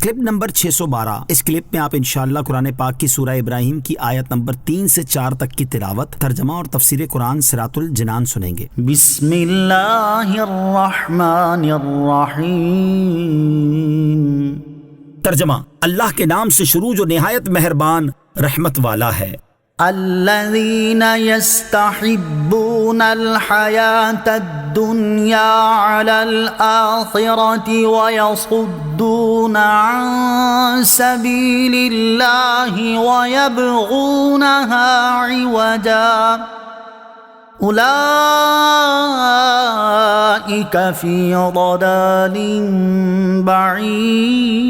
Clip number 612۔ اس clip میں آپ انشاءاللہ قرآن پاک کی سورہ ابراہیم کی آیت نمبر 3 سے 4 تک کی تلاوت، ترجمہ اور تفسیر قرآن صراط الجنان سنیں گے۔ بسم اللہ الرحمن الرحیم۔ ترجمہ: اللہ کے نام سے شروع جو نہایت مہربان رحمت والا ہے۔ الذین یستحبون الحیاة الدنیا علی الآخرة ویصدون عن سبیل اللہ ویبغونها عوجا اولئک فی ضلال بعید۔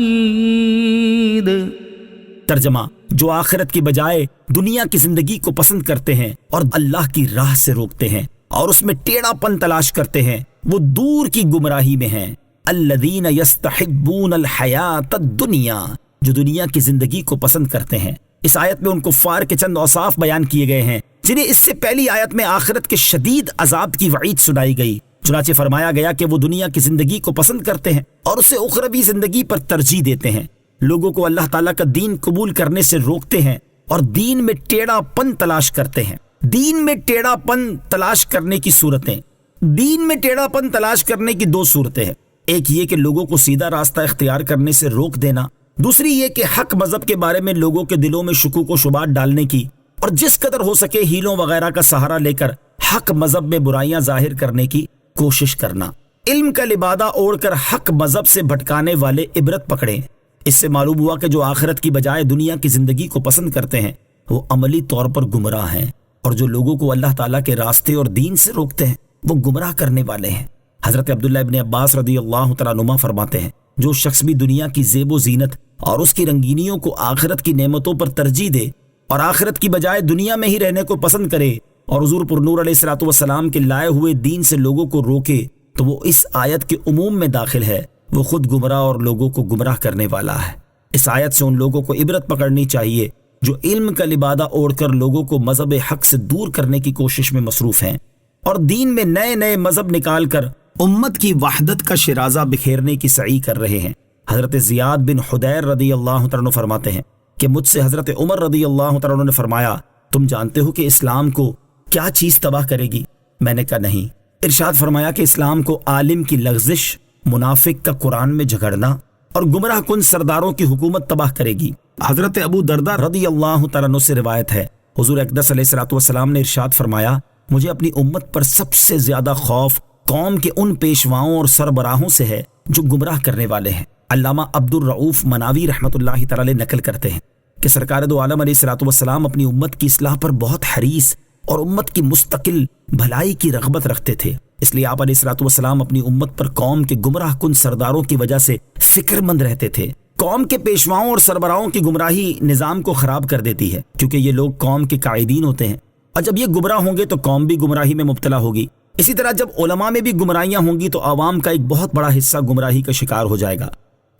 ترجمہ: جو آخرت کی بجائے دنیا کی زندگی کو پسند کرتے ہیں اور اللہ کی راہ سے روکتے ہیں اور اس میں ٹیڑھا پن تلاش کرتے ہیں، وہ دور کی گمراہی میں ہیں۔ الذین یستحبون الحیاۃ الدنیا، جو دنیا کی زندگی کو پسند کرتے ہیں۔ اس آیت میں ان کفار کے چند اوصاف بیان کیے گئے ہیں جنہیں اس سے پہلی آیت میں آخرت کے شدید عذاب کی وعید سنائی گئی۔ چنانچہ فرمایا گیا کہ وہ دنیا کی زندگی کو پسند کرتے ہیں اور اسے اخروی زندگی پر ترجیح دیتے ہیں، لوگوں کو اللہ تعالیٰ کا دین قبول کرنے سے روکتے ہیں اور دین میں ٹیڑھا پن تلاش کرتے ہیں۔ دین میں ٹیڑھا پن تلاش کرنے کی صورتیں، دین میں ٹیڑھا پن تلاش کرنے کی دو صورتیں ہیں۔ ایک یہ کہ لوگوں کو سیدھا راستہ اختیار کرنے سے روک دینا، دوسری یہ کہ حق مذہب کے بارے میں لوگوں کے دلوں میں شکوک و شبہات ڈالنے کی اور جس قدر ہو سکے ہیلوں وغیرہ کا سہارا لے کر حق مذہب میں برائیاں ظاہر کرنے کی کوشش کرنا۔ علم کا لبادہ اوڑھ کر حق مذہب سے بھٹکانے والے عبرت پکڑیں۔ اس سے معلوم ہوا کہ جو آخرت کی بجائے دنیا کی زندگی کو پسند کرتے ہیں وہ عملی طور پر گمراہ ہیں، اور جو لوگوں کو اللہ تعالیٰ کے راستے اور دین سے روکتے ہیں وہ گمراہ کرنے والے ہیں۔ حضرت عبداللہ ابن عباس رضی اللہ تعالیٰ عنہما فرماتے ہیں، جو شخص بھی دنیا کی زیب و زینت اور اس کی رنگینیوں کو آخرت کی نعمتوں پر ترجیح دے اور آخرت کی بجائے دنیا میں ہی رہنے کو پسند کرے اور حضور پر نور علیہ الصلوۃ والسلام کے لائے ہوئے دین سے لوگوں کو روکے تو وہ اس آیت کے عموم میں داخل ہے، وہ خود گمراہ اور لوگوں کو گمراہ کرنے والا ہے۔ اس آیت سے ان لوگوں کو عبرت پکڑنی چاہیے جو علم کا لبادہ اوڑھ کر لوگوں کو مذہب حق سے دور کرنے کی کوشش میں مصروف ہیں اور دین میں نئے نئے مذہب نکال کر امت کی وحدت کا شرازہ بکھیرنے کی سعی کر رہے ہیں۔ حضرت زیاد بن حدیر رضی اللہ عنہ فرماتے ہیں کہ مجھ سے حضرت عمر رضی اللہ عنہ نے فرمایا، تم جانتے ہو کہ اسلام کو کیا چیز تباہ کرے گی؟ میں نے کہا نہیں۔ ارشاد فرمایا کہ اسلام کو عالم کی لغزش، منافق کا قرآن میں جھگڑنا اور گمراہ کن سرداروں کی حکومت تباہ کرے گی۔ حضرت ابو درداء رضی اللہ تعالیٰ عنہ سے روایت ہے، حضور اقدس علیہ الصلوۃ والسلام نے ارشاد فرمایا، مجھے اپنی امت پر سب سے زیادہ خوف قوم کے ان پیشواؤں اور سربراہوں سے ہے جو گمراہ کرنے والے ہیں۔ علامہ عبد الرؤوف مناوی رحمۃ اللہ تعالی نقل کرتے ہیں کہ سرکار دو عالم علیہ الصلوۃ والسلام اپنی امت کی اصلاح پر بہت حریص اور امت کی مستقل بھلائی کی رغبت رکھتے تھے، اس لیے آپ علیہ الصلوۃ والسلام اپنی امت پر قوم کے گمراہ کن سرداروں کی وجہ سے فکر مند رہتے تھے۔ قوم کے پیشواؤں اور سربراہوں کی گمراہی نظام کو خراب کر دیتی ہے، کیونکہ یہ لوگ قوم کے قائدین ہوتے ہیں، اور جب یہ گمراہ ہوں گے تو قوم بھی گمراہی میں مبتلا ہوگی۔ اسی طرح جب علماء میں بھی گمراہیاں ہوں گی تو عوام کا ایک بہت بڑا حصہ گمراہی کا شکار ہو جائے گا۔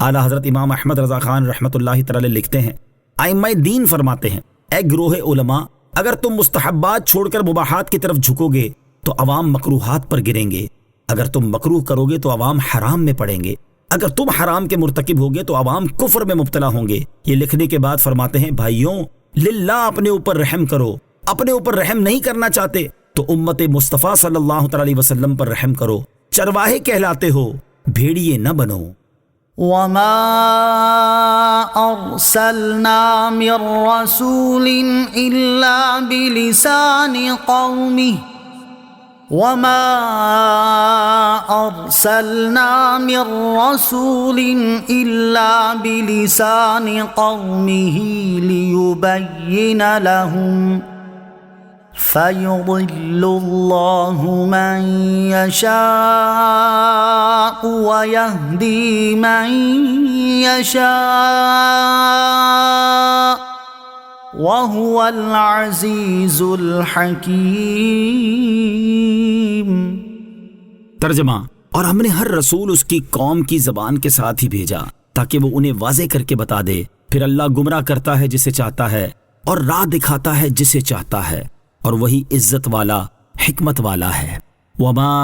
اعلیٰ حضرت امام احمد رضا خان رحمۃ اللہ تعالی لکھتے ہیں، ائمہ دین فرماتے ہیں، اے گروہ علماء، اگر تم مستحبات چھوڑ کر مباحات کی طرف جھکو گے تو عوام مکروہات پر گریں گے، اگر تم مکروہ کرو گے تو عوام حرام میں پڑیں گے، اگر تم حرام کے مرتکب ہوگے تو عوام کفر میں مبتلا ہوں گے۔ یہ لکھنے کے بعد فرماتے ہیں، بھائیوں للہ اپنے اوپر رحم کرو، اپنے اوپر رحم نہیں کرنا چاہتے تو امت مصطفیٰ صلی اللہ تعالی وسلم پر رحم کرو، چرواہے کہلاتے ہو، بھیڑیے نہ بنو۔ وما ارسلنا من رسول الا بلسان قومه وما ارسلنا من رسول الا بلسان قومه ليبين لهم فَيُضِلُّ اللَّهُ مَن يَشَاءُ وَيَهْدِي مَن يَشَاءُ وَهُوَ الْعَزِيزُ الْحَكِيمُ۔ ترجمہ: اور ہم نے ہر رسول اس کی قوم کی زبان کے ساتھ ہی بھیجا تاکہ وہ انہیں واضح کر کے بتا دے، پھر اللہ گمراہ کرتا ہے جسے چاہتا ہے اور راہ دکھاتا ہے جسے چاہتا ہے، اور وہی عزت والا حکمت والا ہے۔ وما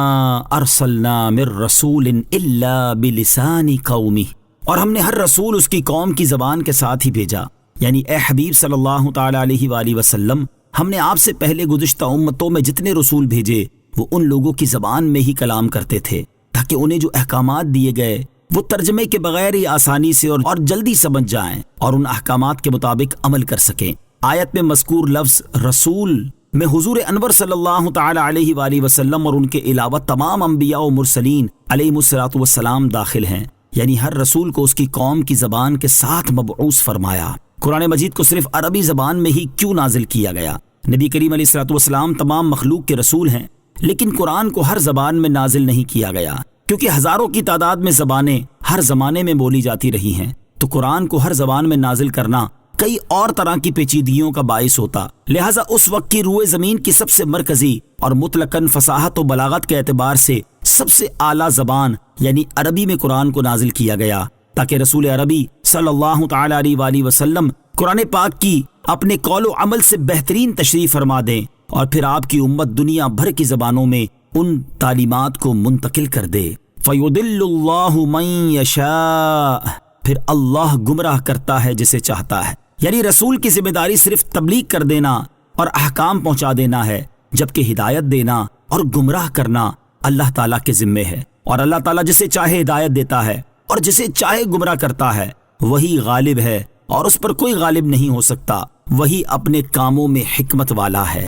ارسلنا من رسول الا بلسان قومه، اور ہم نے ہر رسول اس کی قوم کی زبان کے ساتھ ہی بھیجا، یعنی اے حبیب صلی اللہ تعالی علیہ وآلہ وسلم، ہم نے آپ سے پہلے گزشتہ امتوں میں جتنے رسول بھیجے وہ ان لوگوں کی زبان میں ہی کلام کرتے تھے تاکہ انہیں جو احکامات دیے گئے وہ ترجمے کے بغیر ہی آسانی سے اور جلدی سمجھ جائیں اور ان احکامات کے مطابق عمل کر سکیں۔ آیت میں مذکور لفظ رسول میں حضور انور صلی اللہ تعالی علیہ وآلہ وسلم اور ان کے علاوہ تمام انبیاء و مرسلین علیہم الصلوۃ والسلام داخل ہیں، یعنی ہر رسول کو اس کی قوم کی زبان کے ساتھ مبعوث فرمایا۔ قرآن مجید کو صرف عربی زبان میں ہی کیوں نازل کیا گیا؟ نبی کریم علیہ الصلوۃ والسلام تمام مخلوق کے رسول ہیں، لیکن قرآن کو ہر زبان میں نازل نہیں کیا گیا کیونکہ ہزاروں کی تعداد میں زبانیں ہر زمانے میں بولی جاتی رہی ہیں، تو قرآن کو ہر زبان میں نازل کرنا کئی اور طرح کی پیچیدگیوں کا باعث ہوتا، لہٰذا اس وقت کی روئے زمین کی سب سے مرکزی اور مطلقاً فصاحت و بلاغت کے اعتبار سے سب سے اعلیٰ زبان یعنی عربی میں قرآن کو نازل کیا گیا تاکہ رسول عربی صلی اللہ تعالی علیہ وآلہ وسلم قرآن پاک کی اپنے قول و عمل سے بہترین تشریح فرما دیں اور پھر آپ کی امت دنیا بھر کی زبانوں میں ان تعلیمات کو منتقل کر دے۔ فَيُضِلُّ اللَّهُ مَن يَشَاءُ، پھر اللہ گمراہ کرتا ہے جسے چاہتا ہے، یعنی رسول کی ذمہ داری صرف تبلیغ کر دینا اور احکام پہنچا دینا ہے، جبکہ ہدایت دینا اور گمراہ کرنا اللہ تعالیٰ کے ذمے ہے، اور اللہ تعالیٰ جسے چاہے ہدایت دیتا ہے اور جسے چاہے گمراہ کرتا ہے، وہی غالب ہے اور اس پر کوئی غالب نہیں ہو سکتا، وہی اپنے کاموں میں حکمت والا ہے۔